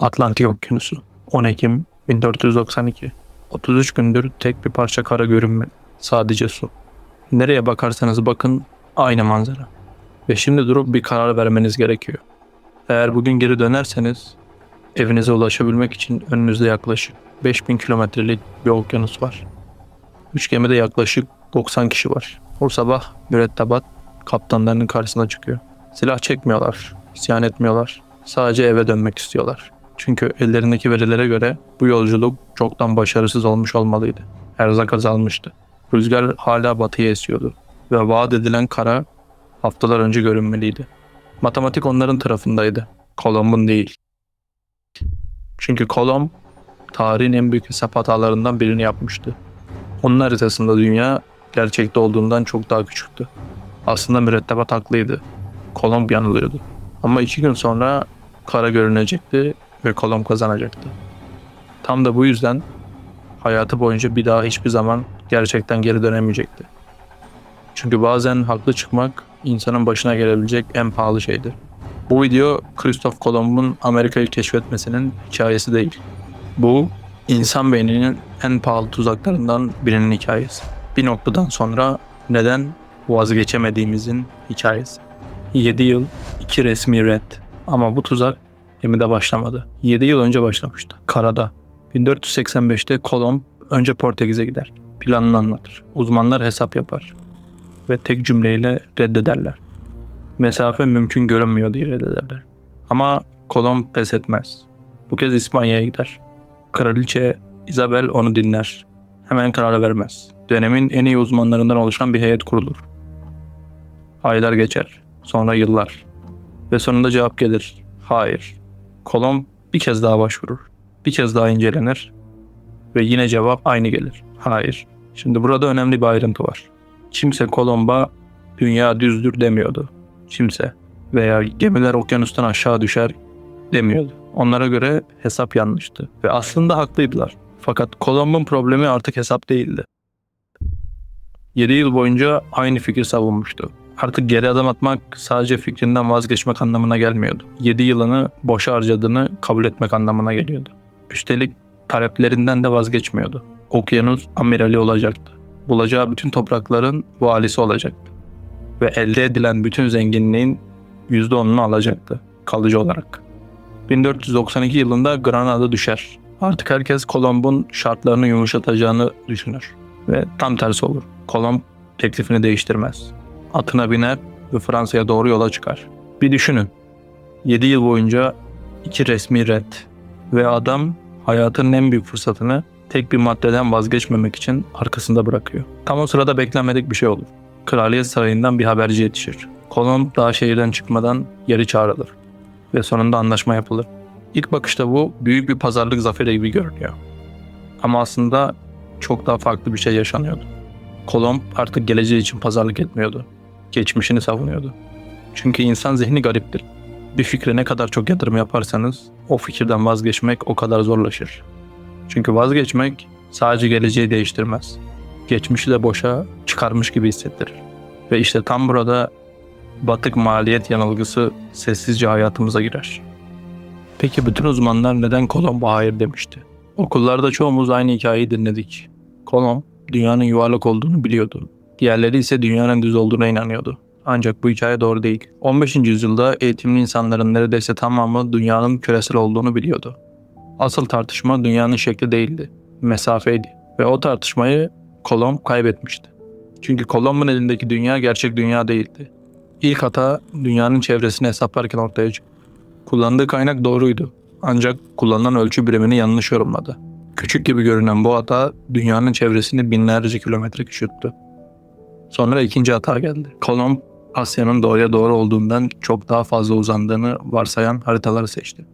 Atlantik Okyanusu 10 Ekim 1492. 33 gündür tek bir parça kara görünmedi. Sadece su. Nereye bakarsanız bakın aynı manzara. Ve şimdi durup bir karar vermeniz gerekiyor. Eğer bugün geri dönerseniz evinize ulaşabilmek için önünüzde yaklaşık 5000 kilometrelik bir okyanus var. 3 gemide yaklaşık 90 kişi var. O sabah mürettebat kaptanlarının karşısına çıkıyor. Silah çekmiyorlar, isyan etmiyorlar. Sadece eve dönmek istiyorlar. Çünkü ellerindeki verilere göre bu yolculuk çoktan başarısız olmuş olmalıydı. Erzak azalmıştı. Rüzgar hala batıya esiyordu ve vaat edilen kara haftalar önce görünmeliydi. Matematik onların tarafındaydı. Kolomb'un değil. Çünkü Kolomb tarihin en büyük hesap hatalarından birini yapmıştı. Onun haritasında dünya gerçekte olduğundan çok daha küçüktü. Aslında mürettebat haklıydı. Kolomb yanılıyordu. Ama 2 gün sonra kara görünecekti ve Kolomb kazanacaktı. Tam da bu yüzden hayatı boyunca bir daha hiçbir zaman gerçekten geri dönemeyecekti. Çünkü bazen haklı çıkmak insanın başına gelebilecek en pahalı şeydir. Bu video Christoph Kolomb'un Amerika'yı keşfetmesinin hikayesi değil. Bu insan beyninin en pahalı tuzaklarından birinin hikayesi. Bir noktadan sonra neden vazgeçemediğimizin hikayesi. 7 yıl, 2 resmi red. Ama bu tuzak gemide başlamadı. 7 yıl önce başlamıştı. Karada. 1485'te Kolomb önce Portekiz'e gider. Planını anlatır. Uzmanlar hesap yapar. Ve tek cümleyle reddederler. Mesafe mümkün görünmüyor diye reddederler. Ama Kolomb pes etmez. Bu kez İspanya'ya gider. Kraliçe Isabel onu dinler. Hemen karar vermez. Dönemin en iyi uzmanlarından oluşan bir heyet kurulur. Aylar geçer. Sonra yıllar. Ve sonunda cevap gelir. Hayır. Kolomb bir kez daha başvurur. Bir kez daha incelenir. Ve yine cevap aynı gelir. Hayır. Şimdi burada önemli bir ayrıntı var. Kimse Kolomb'a dünya düzdür demiyordu. Kimse. Veya gemiler okyanustan aşağı düşer demiyordu. Onlara göre hesap yanlıştı. Ve aslında haklıydılar. Fakat Kolomb'un problemi artık hesap değildi. 7 yıl boyunca aynı fikir savunmuştu. Artık geri adım atmak sadece fikrinden vazgeçmek anlamına gelmiyordu. 7 yılını boşa harcadığını kabul etmek anlamına geliyordu. Üstelik taleplerinden de vazgeçmiyordu. Okyanus amirali olacaktı. Bulacağı bütün toprakların valisi olacaktı. Ve elde edilen bütün zenginliğin %10'unu alacaktı kalıcı olarak. 1492 yılında Granada düşer. Artık herkes Kolomb'un şartlarını yumuşatacağını düşünür. Ve tam tersi olur. Kolomb teklifini değiştirmez. Atına biner ve Fransa'ya doğru yola çıkar. Bir düşünün. 7 yıl boyunca 2 resmi red. Ve adam hayatının en büyük fırsatını tek bir maddeden vazgeçmemek için arkasında bırakıyor. Tam o sırada beklenmedik bir şey olur. Kraliyet sarayından bir haberci yetişir. Kolomb daha şehirden çıkmadan geri çağrılır. Ve sonunda anlaşma yapılır. İlk bakışta bu büyük bir pazarlık zaferi gibi görünüyor. Ama aslında çok daha farklı bir şey yaşanıyordu. Kolomb artık geleceği için pazarlık etmiyordu. Geçmişini savunuyordu. Çünkü insan zihni gariptir. Bir fikre ne kadar çok yatırım yaparsanız o fikirden vazgeçmek o kadar zorlaşır. Çünkü vazgeçmek sadece geleceği değiştirmez. Geçmişi de boşa çıkarmış gibi hissettirir. Ve işte tam burada batık maliyet yanılgısı sessizce hayatımıza girer. Peki bütün uzmanlar neden Kolomb'a hayır demişti? Okullarda çoğumuz aynı hikayeyi dinledik. Kolomb dünyanın yuvarlak olduğunu biliyordu. Diğerleri ise dünyanın düz olduğuna inanıyordu. Ancak bu hikaye doğru değil. 15. yüzyılda eğitimli insanların neredeyse tamamı dünyanın küresel olduğunu biliyordu. Asıl tartışma dünyanın şekli değildi, mesafeydi. Ve o tartışmayı Kolomb kaybetmişti. Çünkü Kolomb'un elindeki dünya gerçek dünya değildi. İlk hata dünyanın çevresini hesaplarken ortaya çıktı. Kullandığı kaynak doğruydu. Ancak kullanılan ölçü birimini yanlış yorumladı. Küçük gibi görünen bu hata dünyanın çevresini binlerce kilometre küçülttü. Sonra ikinci hata geldi. Kolomb Asya'nın doğuya doğru olduğundan çok daha fazla uzandığını varsayan haritaları seçti.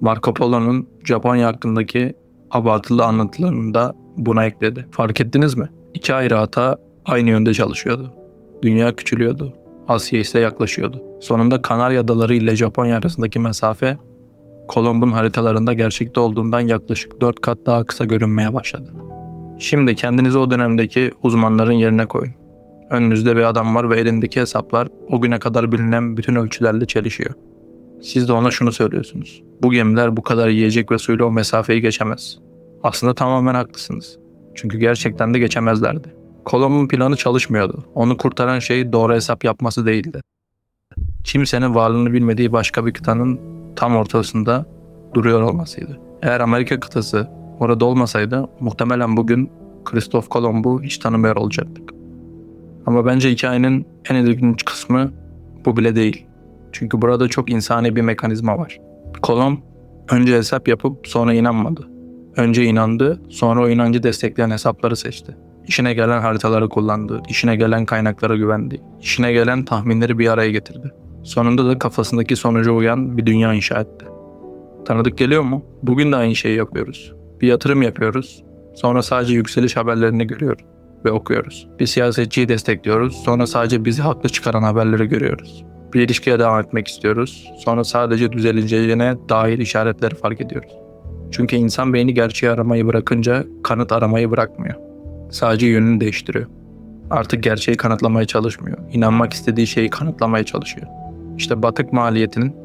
Marco Polo'nun Japonya hakkındaki abartılı anlatılarını da buna ekledi. Fark ettiniz mi? 2 ayrı hata aynı yönde çalışıyordu. Dünya küçülüyordu. Asya ise yaklaşıyordu. Sonunda Kanarya Adaları ile Japonya arasındaki mesafe Kolomb'un haritalarında gerçekte olduğundan yaklaşık 4 kat daha kısa görünmeye başladı. Şimdi kendinizi o dönemdeki uzmanların yerine koyun. Önünüzde bir adam var ve elindeki hesaplar o güne kadar bilinen bütün ölçülerle çelişiyor. Siz de ona şunu söylüyorsunuz. Bu gemiler bu kadar yiyecek ve suyla o mesafeyi geçemez. Aslında tamamen haklısınız. Çünkü gerçekten de geçemezlerdi. Kolomb'un planı çalışmıyordu. Onu kurtaran şey doğru hesap yapması değildi. Kimsenin varlığını bilmediği başka bir kıtanın tam ortasında duruyor olmasıydı. Eğer Amerika kıtası orada olmasaydı muhtemelen bugün Christoph Kolomb'u hiç tanımıyor olacaktık. Ama bence hikayenin en ilginç kısmı bu bile değil. Çünkü burada çok insani bir mekanizma var. Kolomb önce hesap yapıp sonra inanmadı. Önce inandı, sonra o inancı destekleyen hesapları seçti. İşine gelen haritaları kullandı, işine gelen kaynaklara güvendi, işine gelen tahminleri bir araya getirdi. Sonunda da kafasındaki sonuca uyan bir dünya inşa etti. Tanıdık geliyor mu? Bugün de aynı şeyi yapıyoruz. Bir yatırım yapıyoruz, sonra sadece yükseliş haberlerini görüyoruz ve okuyoruz. Bir siyasetçiyi destekliyoruz, sonra sadece bizi haklı çıkaran haberleri görüyoruz. Bir ilişkiye devam etmek istiyoruz, sonra sadece düzeleceğine dair işaretleri fark ediyoruz. Çünkü insan beyni gerçeği aramayı bırakınca kanıt aramayı bırakmıyor. Sadece yönünü değiştiriyor. Artık gerçeği kanıtlamaya çalışmıyor. İnanmak istediği şeyi kanıtlamaya çalışıyor. İşte batık maliyetinin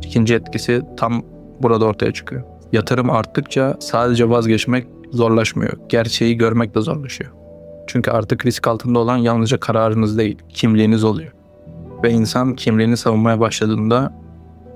ikinci etkisi tam burada ortaya çıkıyor. Yatırım arttıkça sadece vazgeçmek zorlaşmıyor. Gerçeği görmek de zorlaşıyor. Çünkü artık risk altında olan yalnızca kararınız değil, kimliğiniz oluyor. Ve insan kimliğini savunmaya başladığında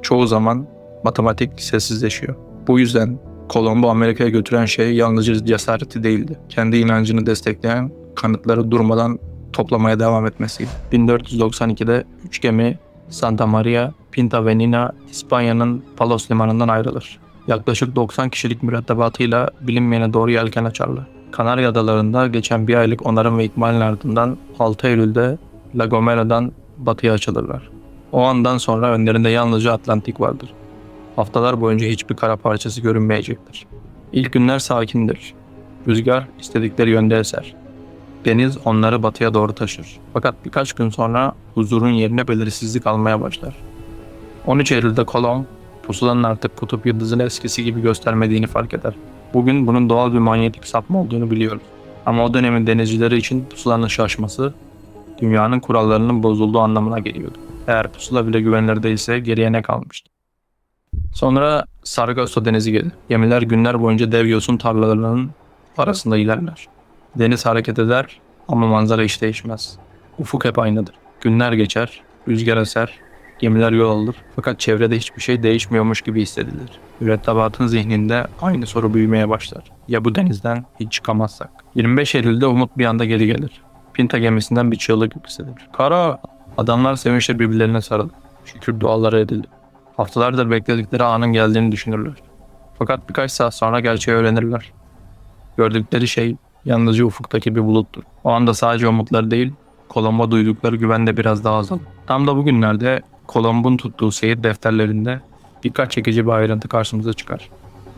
çoğu zaman matematik sessizleşiyor. Bu yüzden Kolomb'u Amerika'ya götüren şey yalnızca cesareti değildi. Kendi inancını destekleyen kanıtları durmadan toplamaya devam etmesiydi. 1492'de 3 gemi Santa Maria, Pinta ve Nina İspanya'nın Palos limanından ayrılır. Yaklaşık 90 kişilik mürettebatıyla bilinmeyene doğru yelken açarlar. Kanarya Adaları'nda geçen bir aylık onarım ve ikmalin ardından 6 Eylül'de La Gomela'dan batıya açılırlar. O andan sonra önlerinde yalnızca Atlantik vardır. Haftalar boyunca hiçbir kara parçası görünmeyecektir. İlk günler sakindir. Rüzgar istedikleri yönde eser. Deniz onları batıya doğru taşır. Fakat birkaç gün sonra huzurun yerine belirsizlik almaya başlar. 13 Eylül'de Kolomb, pusulanın artık kutup yıldızını eskisi gibi göstermediğini fark eder. Bugün bunun doğal bir manyetik sapma olduğunu biliyoruz. Ama o dönemin denizcileri için pusulanın şaşması, dünyanın kurallarının bozulduğu anlamına geliyordu. Eğer pusula bile güvenilir değilse geriye ne kalmıştı? Sonra Sargasso Denizi gelir. Gemiler günler boyunca dev yosun tarlalarının arasında ilerler. Deniz hareket eder ama manzara hiç değişmez. Ufuk hep aynıdır. Günler geçer, rüzgar eser, gemiler yol alır. Fakat çevrede hiçbir şey değişmiyormuş gibi hissedilir. Mürettebatın zihninde aynı soru büyümeye başlar. Ya bu denizden hiç çıkamazsak? 25 Eylül'de umut bir anda geri gelir. Pinta gemisinden bir çığlık yükselir. Kara! Adamlar sevinçle birbirlerine sarılır. Şükür duaları edilir. Haftalardır bekledikleri anın geldiğini düşünürler. Fakat birkaç saat sonra gerçeği öğrenirler. Gördükleri şey yalnızca ufuktaki bir buluttur. O anda sadece umutları değil, Kolomb'a duydukları güven de biraz daha azalır. Tam da bugünlerde Kolomb'un tuttuğu seyir defterlerinde birkaç çekici bir ayrıntı karşımıza çıkar.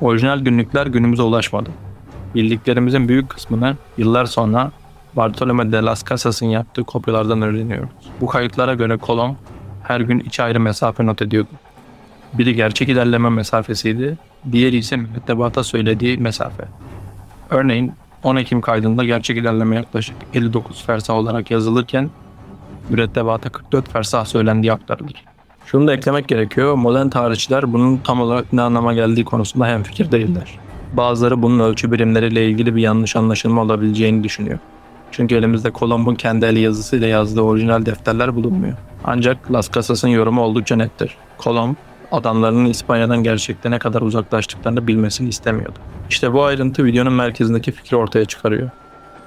Orijinal günlükler günümüze ulaşmadı. Bildiklerimizin büyük kısmını yıllar sonra Bartolomé de las Casas'ın yaptığı kopyalardan öğreniyoruz. Bu kayıtlara göre Kolomb her gün 2 ayrı mesafe not ediyordu. Biri gerçek ilerleme mesafesiydi, diğeri ise mürettebata söylediği mesafe. Örneğin 10 Ekim kaydında gerçek ilerleme yaklaşık 59 fersah olarak yazılırken mürettebata 44 fersah söylendiği aktarılır. Şunu da eklemek gerekiyor, modern tarihçiler bunun tam olarak ne anlama geldiği konusunda hemfikir değiller. Bazıları bunun ölçü birimleriyle ilgili bir yanlış anlaşılma olabileceğini düşünüyor. Çünkü elimizde Kolomb'un kendi el yazısıyla yazdığı orijinal defterler bulunmuyor. Ancak Las Casas'ın yorumu oldukça nettir. Kolomb, adamlarının İspanya'dan gerçekte ne kadar uzaklaştıklarını bilmesini istemiyordu. İşte bu ayrıntı videonun merkezindeki fikri ortaya çıkarıyor.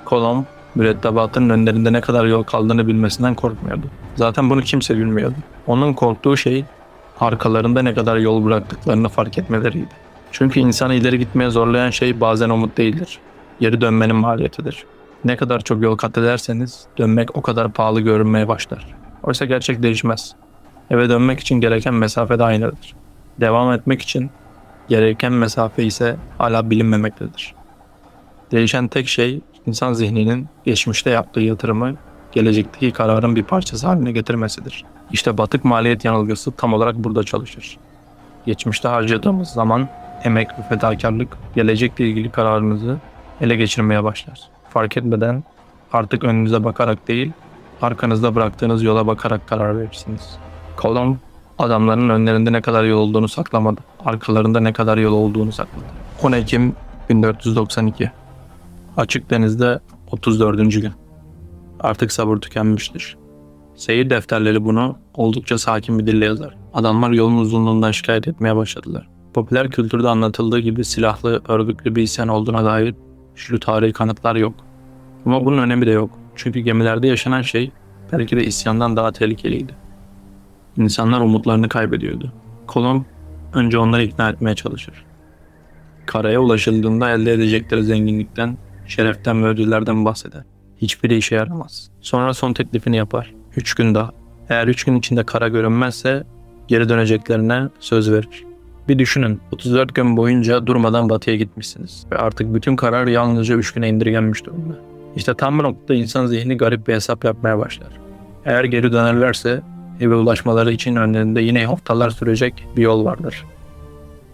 Kolomb, mürettebatının önlerinde ne kadar yol kaldığını bilmesinden korkmuyordu. Zaten bunu kimse bilmiyordu. Onun korktuğu şey, arkalarında ne kadar yol bıraktıklarını fark etmeleriydi. Çünkü insanı ileri gitmeye zorlayan şey bazen umut değildir. Geri dönmenin maliyetidir. Ne kadar çok yol kat ederseniz dönmek o kadar pahalı görünmeye başlar. Oysa gerçek değişmez. Eve dönmek için gereken mesafe de aynıdır. Devam etmek için gereken mesafe ise hala bilinmemektedir. Değişen tek şey insan zihninin geçmişte yaptığı yatırımı gelecekteki kararın bir parçası haline getirmesidir. İşte batık maliyet yanılgısı tam olarak burada çalışır. Geçmişte harcadığımız zaman, emek ve fedakarlık gelecekle ilgili kararınızı ele geçirmeye başlar. Fark etmeden artık önünüze bakarak değil, arkanızda bıraktığınız yola bakarak karar verirsiniz. Kolomb Adamların önlerinde ne kadar yol olduğunu saklamadı. Arkalarında ne kadar yol olduğunu sakladı. 10 Ekim 1492. Açık denizde 34. gün. Artık sabır tükenmiştir. Seyir defterleri bunu oldukça sakin bir dille yazar. Adamlar yolun uzunluğundan şikayet etmeye başladılar. Popüler kültürde anlatıldığı gibi silahlı, örgütlü bir isyan olduğuna dair şu tarihi kanıtlar yok. Ama bunun önemi de yok. Çünkü gemilerde yaşanan şey belki de isyandan daha tehlikeliydi. İnsanlar umutlarını kaybediyordu. Kolomb önce onları ikna etmeye çalışır. Karaya ulaşıldığında elde edecekleri zenginlikten, şereften ve ödüllerden bahseder. Hiçbiri işe yaramaz. Sonra son teklifini yapar. 3 gün daha. Eğer 3 gün içinde kara görünmezse geri döneceklerine söz verir. Bir düşünün, 34 gün boyunca durmadan batıya gitmişsiniz. Ve artık bütün karar yalnızca 3 güne indirgenmiş durumda. İşte tam bu noktada insan zihni garip bir hesap yapmaya başlar. Eğer geri dönerlerse eve ulaşmaları için önlerinde yine haftalar sürecek bir yol vardır.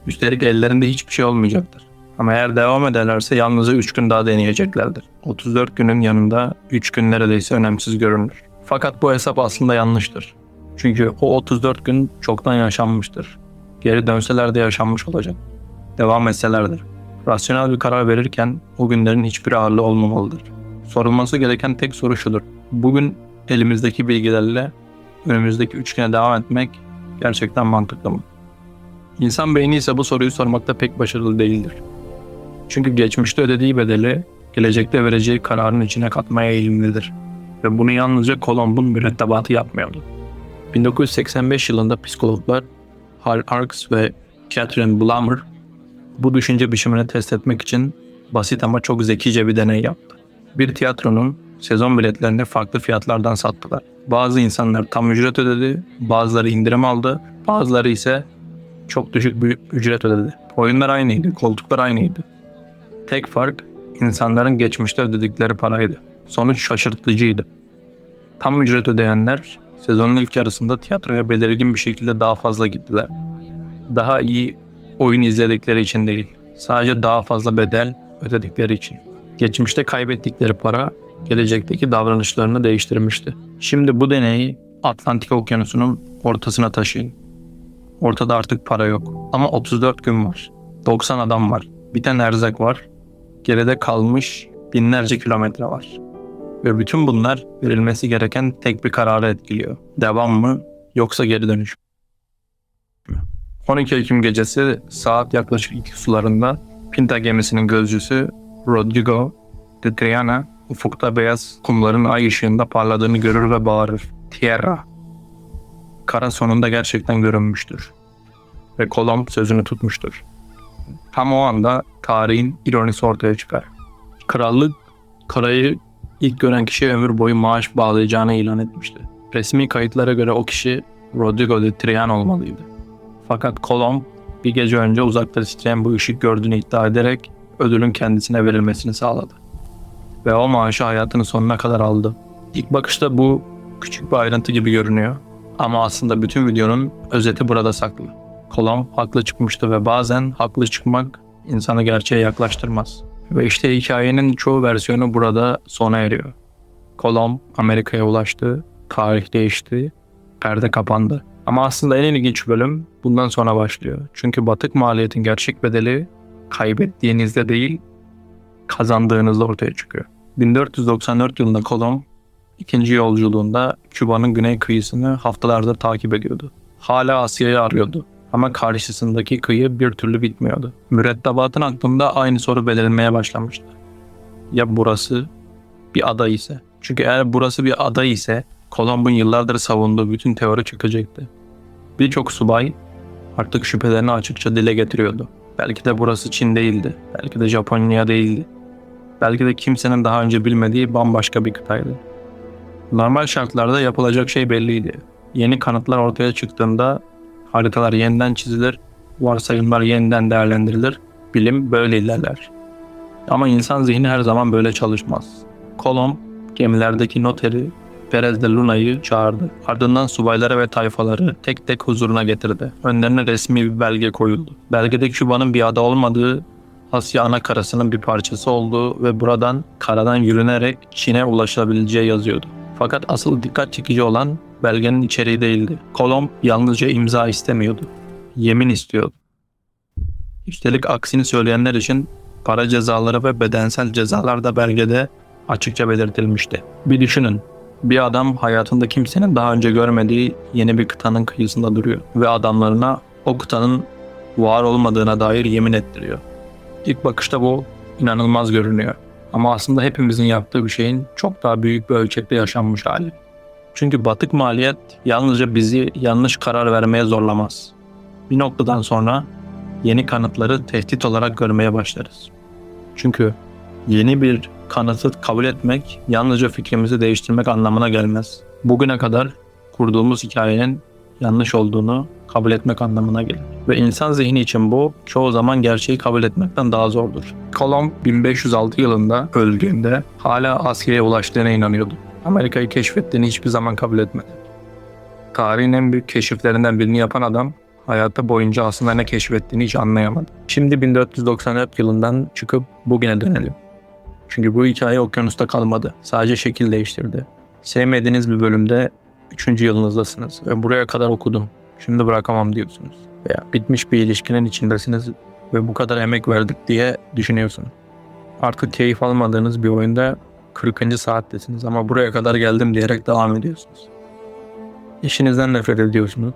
Üstelik ellerinde hiçbir şey olmayacaktır. Ama eğer devam ederlerse yalnızca 3 gün daha deneyeceklerdir. 34 günün yanında 3 gün neredeyse önemsiz görünür. Fakat bu hesap aslında yanlıştır. Çünkü o 34 gün çoktan yaşanmıştır. Geri dönseler de yaşanmış olacak. Devam etselerdir. Rasyonel bir karar verirken o günlerin hiçbir ağırlığı olmamalıdır. Sorulması gereken tek soru şudur. Bugün elimizdeki bilgilerle önümüzdeki 3 güne devam etmek gerçekten mantıklı mı? İnsan beyni ise bu soruyu sormakta pek başarılı değildir. Çünkü geçmişte ödediği bedeli gelecekte vereceği kararın içine katmaya eğilimlidir. Ve bunu yalnızca Kolomb'un mürettebatı yapmıyordu. 1985 yılında psikologlar Hal Arks ve Catherine Blumer bu düşünce biçimini test etmek için basit ama çok zekice bir deney yaptı. Bir tiyatronun sezon biletlerini farklı fiyatlardan sattılar. Bazı insanlar tam ücret ödedi, bazıları indirim aldı, bazıları ise çok düşük bir ücret ödedi. Oyunlar aynıydı, koltuklar aynıydı. Tek fark insanların geçmişte ödedikleri paraydı. Sonuç şaşırtıcıydı. Tam ücret ödeyenler sezonun ilk yarısında tiyatroya belirgin bir şekilde daha fazla gittiler. Daha iyi oyun izledikleri için değil, sadece daha fazla bedel ödedikleri için. Geçmişte kaybettikleri para gelecekteki davranışlarını değiştirmişti. Şimdi bu deneyi Atlantik Okyanusu'nun ortasına taşıyın. Ortada artık para yok. Ama 34 gün var. 90 adam var. Biten erzak var. Geride kalmış binlerce kilometre var. Ve bütün bunlar verilmesi gereken tek bir kararı etkiliyor. Devam mı yoksa geri dönüş mü? 12 Ekim gecesi saat yaklaşık 2 sularında Pinta gemisinin gözcüsü Rodrigo de Triana ufukta beyaz kumların ay ışığında parladığını görür ve bağırır. Tierra. Kara sonunda gerçekten görünmüştür. Ve Kolomb sözünü tutmuştur. Tam o anda tarihin ironisi ortaya çıkar. Krallık karayı ilk gören kişiye ömür boyu maaş bağlayacağını ilan etmişti. Resmi kayıtlara göre o kişi Rodrigo de Triana olmalıydı. Fakat Kolomb bir gece önce uzakta titreyen bu ışık gördüğünü iddia ederek ödülün kendisine verilmesini sağladı. Ve o maaşı hayatının sonuna kadar aldı. İlk bakışta bu küçük bir ayrıntı gibi görünüyor. Ama aslında bütün videonun özeti burada saklı. Kolomb haklı çıkmıştı ve bazen haklı çıkmak insanı gerçeğe yaklaştırmaz. Ve işte hikayenin çoğu versiyonu burada sona eriyor. Kolomb Amerika'ya ulaştı, tarih değişti, perde kapandı. Ama aslında en ilginç bölüm bundan sonra başlıyor. Çünkü batık maliyetin gerçek bedeli kaybettiğinizde değil, kazandığınızda ortaya çıkıyor. 1494 yılında Kolomb ikinci yolculuğunda Küba'nın güney kıyısını haftalardır takip ediyordu. Hala Asya'yı arıyordu. Ama karşısındaki kıyı bir türlü bitmiyordu. Mürettebatın aklında aynı soru belirmeye başlamıştı. Ya burası bir ada ise? Çünkü eğer burası bir ada ise Kolomb'un yıllardır savunduğu bütün teori çıkacaktı. Birçok subay artık şüphelerini açıkça dile getiriyordu. Belki de burası Çin değildi. Belki de Japonya değildi. Belki de kimsenin daha önce bilmediği bambaşka bir kıtaydı. Normal şartlarda yapılacak şey belliydi. Yeni kanıtlar ortaya çıktığında haritalar yeniden çizilir, varsayımlar yeniden değerlendirilir, bilim böyle ilerler. Ama insan zihni her zaman böyle çalışmaz. Kolomb gemilerdeki noteri Perez de Luna'yı çağırdı. Ardından subayları ve tayfaları tek tek huzuruna getirdi. Önlerine resmi bir belge koyuldu. Belgede Küba'nın bir ada olmadığı, Asya ana karasının bir parçası olduğu ve buradan karadan yürünerek Çin'e ulaşabileceği yazıyordu. Fakat asıl dikkat çekici olan belgenin içeriği değildi. Kolomb yalnızca imza istemiyordu. Yemin istiyordu. Üstelik aksini söyleyenler için para cezaları ve bedensel cezalar da belgede açıkça belirtilmişti. Bir düşünün. Bir adam hayatında kimsenin daha önce görmediği yeni bir kıtanın kıyısında duruyor ve adamlarına o kıtanın var olmadığına dair yemin ettiriyor. İlk bakışta bu inanılmaz görünüyor. Ama aslında hepimizin yaptığı bir şeyin çok daha büyük bir ölçekte yaşanmış hali. Çünkü batık maliyet yalnızca bizi yanlış karar vermeye zorlamaz. Bir noktadan sonra yeni kanıtları tehdit olarak görmeye başlarız. Çünkü yeni bir kanıtı kabul etmek yalnızca fikrimizi değiştirmek anlamına gelmez. Bugüne kadar kurduğumuz hikayenin yanlış olduğunu kabul etmek anlamına gelir. Ve insan zihni için bu çoğu zaman gerçeği kabul etmekten daha zordur. Kolomb 1506 yılında öldüğünde hala Asya'ya ulaştığına inanıyordu. Amerika'yı keşfettiğini hiçbir zaman kabul etmedi. Tarihin en büyük keşiflerinden birini yapan adam hayatı boyunca aslında ne keşfettiğini hiç anlayamadı. Şimdi 1494 yılından çıkıp bugüne dönelim. Çünkü bu hikaye okyanusta kalmadı. Sadece şekil değiştirdi. Sevmediğiniz bir bölümde 3. yılınızdasınız ve buraya kadar okudum. Şimdi bırakamam diyorsunuz. Veya bitmiş bir ilişkinin içindesiniz ve bu kadar emek verdik diye düşünüyorsunuz. Artık keyif almadığınız bir oyunda 40. saattesiniz ama buraya kadar geldim diyerek devam ediyorsunuz. İşinizden nefret ediyorsunuz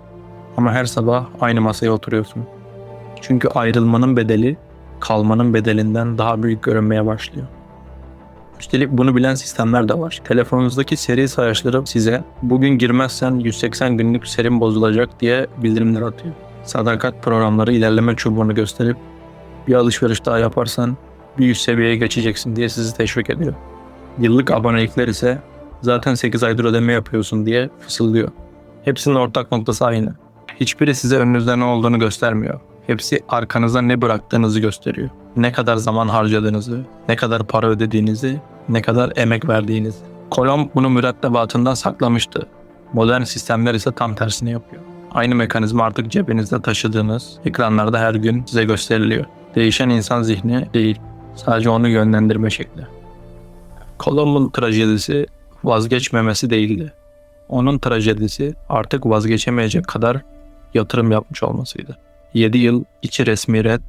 ama her sabah aynı masaya oturuyorsunuz. Çünkü ayrılmanın bedeli kalmanın bedelinden daha büyük görünmeye başlıyor. Üstelik bunu bilen sistemler de var. Telefonunuzdaki seri sayaçları size bugün girmezsen 180 günlük serin bozulacak diye bildirimler atıyor. Sadakat programları ilerleme çubuğunu gösterip bir alışveriş daha yaparsan bir üst seviyeye geçeceksin diye sizi teşvik ediyor. Yıllık abonelikler ise zaten 8 aydır ödeme yapıyorsun diye fısıldıyor. Hepsinin ortak noktası aynı. Hiçbiri size önünüzde ne olduğunu göstermiyor. Hepsi arkanıza ne bıraktığınızı gösteriyor. Ne kadar zaman harcadığınızı, ne kadar para ödediğinizi, ne kadar emek verdiğinizi. Kolomb bunu mürettebatından saklamıştı. Modern sistemler ise tam tersini yapıyor. Aynı mekanizma artık cebinizde taşıdığınız ekranlarda her gün size gösteriliyor. Değişen insan zihni değil, sadece onu yönlendirme şekli. Kolomb'un trajedisi vazgeçmemesi değildi. Onun trajedisi artık vazgeçemeyecek kadar yatırım yapmış olmasıydı. 7 yıl içi resmi red,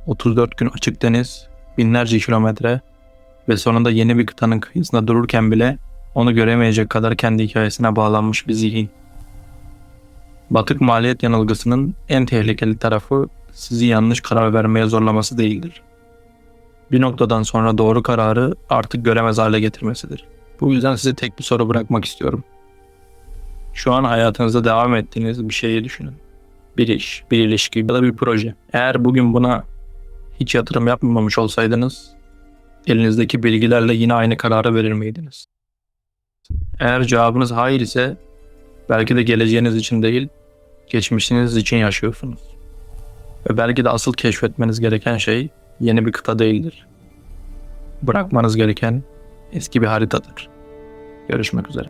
34 gün açık deniz, binlerce kilometre ve sonunda yeni bir kıtanın kıyısında dururken bile onu göremeyecek kadar kendi hikayesine bağlanmış bir zihin. Batık maliyet yanılgısının en tehlikeli tarafı sizi yanlış karar vermeye zorlaması değildir. Bir noktadan sonra doğru kararı artık göremez hale getirmesidir. Bu yüzden size tek bir soru bırakmak istiyorum. Şu an hayatınızda devam ettiğiniz bir şeyi düşünün. Bir iş, bir ilişki ya da bir proje. Eğer bugün buna hiç yatırım yapmamış olsaydınız, elinizdeki bilgilerle yine aynı kararı verir miydiniz? Eğer cevabınız hayır ise, belki de geleceğiniz için değil, geçmişiniz için yaşıyorsunuz. Ve belki de asıl keşfetmeniz gereken şey yeni bir kıta değildir. Bırakmanız gereken eski bir haritadır. Görüşmek üzere.